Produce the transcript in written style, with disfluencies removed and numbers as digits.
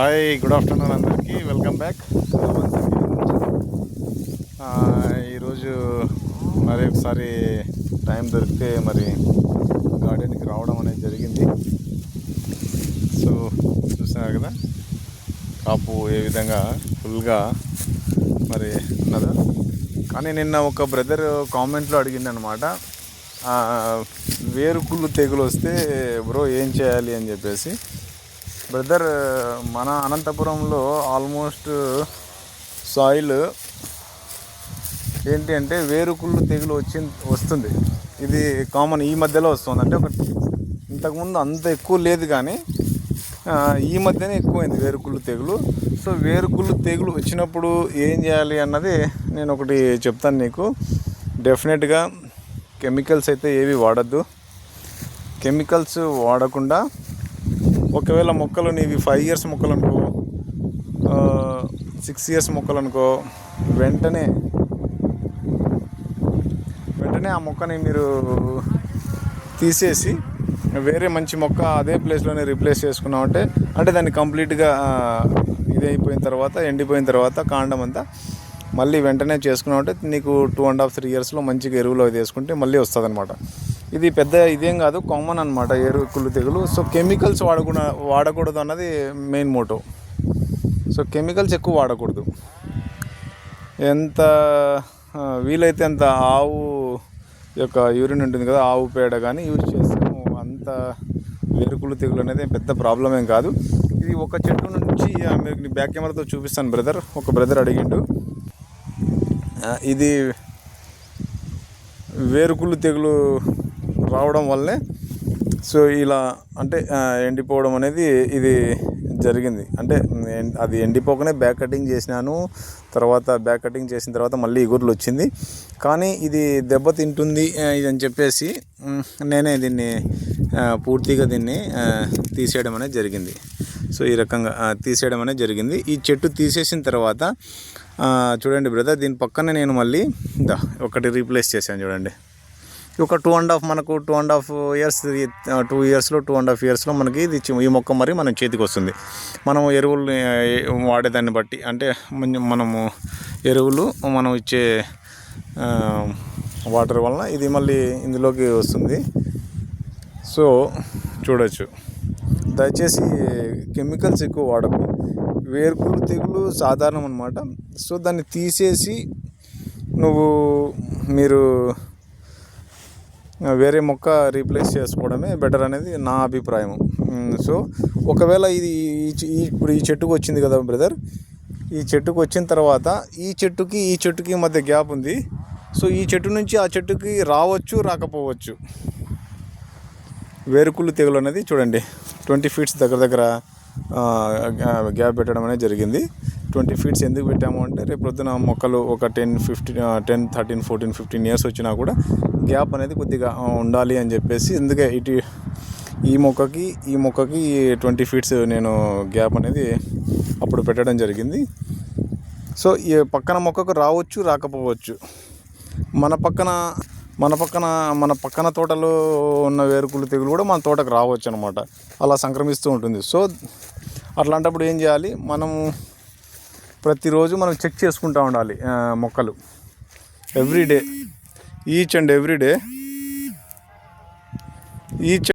Hi, good afternoon అందరికీ. Welcome back. ఈరోజు మరి ఒకసారి టైం దొరికితే మరి గార్డెన్కి రావడం అనేది జరిగింది. సో చూస్తున్నారు కదా కాపు ఏ విధంగా ఫుల్గా మరి ఉన్నదో. కానీ నిన్న ఒక బ్రదర్ కామెంట్లో అడిగింది అనమాట, వేరుకుళ్ళు తెగులు వస్తే బ్రో ఏం చేయాలి అని చెప్పేసి. బ్రదర్, మన అనంతపురంలో ఆల్మోస్ట్ సాయిల్ ఏంటి అంటే వేరుకుళ్ళు తెగులు వస్తుంది. ఇది కామన్, ఈ మధ్యలో వస్తుంది. అంటే ఇంతకుముందు అంత ఎక్కువ లేదు, కానీ ఈ మధ్యనే ఎక్కువైంది వేరుకుళ్ళు తెగులు. సో వేరుకుళ్ళు తెగులు వచ్చినప్పుడు ఏం చేయాలి అన్నది నేను ఒకటి చెప్తాను నీకు. డెఫినెట్గా కెమికల్స్ అయితే ఏవి వాడద్దు. కెమికల్స్ వాడకుండా, ఒకవేళ మొక్కలు నీవి 5 years మొక్కలు అనుకో, 6 years మొక్కలు అనుకో, వెంటనే ఆ మొక్కని మీరు తీసేసి వేరే మంచి మొక్క అదే ప్లేస్లోనే రీప్లేస్ చేసుకున్నామంటే, అంటే దాన్ని కంప్లీట్గా ఇది అయిపోయిన తర్వాత, ఎండిపోయిన తర్వాత కాండం అంతా మళ్ళీ వెంటనే చేసుకున్నామంటే నీకు 2.5-3 yearsలో మంచిగా ఎరువులు అది వేసుకుంటే మళ్ళీ వస్తుంది అనమాట. ఇది పెద్ద ఇదేం కాదు, కామన్ అనమాట వేరుకుళ్ళు తెగులు. సో కెమికల్స్ వాడకూడదు అన్నది మెయిన్ మోటో. సో కెమికల్స్ ఎక్కువ వాడకూడదు. ఎంత వీలైతే అంత ఆవు యొక్క యూరిన్ ఉంటుంది కదా, ఆవు పేడ కానీ యూజ్ చేస్తాము. అంత వేరుకుళ్ళు తెగులు అనేది పెద్ద ప్రాబ్లం ఏం కాదు. ఇది ఒక చెట్టు నుంచి మీకు బ్యాక్ కెమెరాతో చూపిస్తాను బ్రదర్. ఒక బ్రదర్ అడిగిండు, ఇది వేరుకుళ్ళు తెగులు రావడం వల్లే సో ఇలా అంటే ఎండిపోవడం అనేది ఇది జరిగింది. అంటే అది ఎండిపోకనే బ్యాక్ కటింగ్ చేసినాను. తర్వాత బ్యాక్ కటింగ్ చేసిన తర్వాత మళ్ళీ ఇగుర్లు వచ్చింది. కానీ ఇది దెబ్బతింటుంది అని చెప్పేసి నేనే దీన్ని పూర్తిగా తీసేయడం అనేది జరిగింది. సో ఈ రకంగా తీసేయడం అనేది జరిగింది. ఈ చెట్టు తీసేసిన తర్వాత చూడండి బ్రదర్, దీని పక్కనే నేను మళ్ళీ ఒకటి రీప్లేస్ చేశాను. చూడండి, ఒక 2.5 years 2 yearsలో 2.5 yearsలో మనకి ఇది ఈ మొక్క మరి మన చేతికి వస్తుంది. మనం ఎరువులు వాడేదాన్ని బట్టి, అంటే మనము ఎరువులు మనం ఇచ్చే వాటర్ వలన ఇది మళ్ళీ ఇందులోకి వస్తుంది. సో చూడొచ్చు, దయచేసి కెమికల్స్ ఎక్కువ వాడకు. వేరుకుళ్ళు తెగులు సాధారణం అన్నమాట. సో దాన్ని తీసేసి మీరు వేరే మొక్క రీప్లేస్ చేసుకోవడమే బెటర్ అనేది నా అభిప్రాయం. సో ఒకవేళ ఇది ఇప్పుడు ఈ చెట్టుకు వచ్చింది కదా బ్రదర్, ఈ చెట్టుకు వచ్చిన తర్వాత ఈ చెట్టుకి మధ్య గ్యాప్ ఉంది. సో ఈ చెట్టు నుంచి ఆ చెట్టుకి రావచ్చు, రాకపోవచ్చు. వేరుకుళ్ళు తెగులు అనేది చూడండి 20 feet దగ్గర గ్యాప్ పెట్టడం అనేది జరిగింది. 20 feet ఎందుకు పెట్టాము అంటే, రేపు పొద్దున మొక్కలు ఒక 10, 13, 14, 15 years వచ్చినా కూడా గ్యాప్ అనేది కొద్దిగా ఉండాలి అని చెప్పేసి, ఎందుకే ఈ మొక్కకి 20 feet నేను గ్యాప్ అనేది అప్పుడు పెట్టడం జరిగింది. సో ఈ పక్కన మొక్కకు రావచ్చు, రాకపోవచ్చు. మన పక్కన తోటలో ఉన్న వేరుకుళ్ళు తెగులు కూడా మన తోటకు రావచ్చు అనమాట. అలా సంక్రమిస్తూ ఉంటుంది. సో అట్లాంటప్పుడు ఏం చేయాలి, మనము ప్రతిరోజు మనం చెక్ చేసుకుంటూ ఉండాలి మొక్కలు. Everyday, each and everyday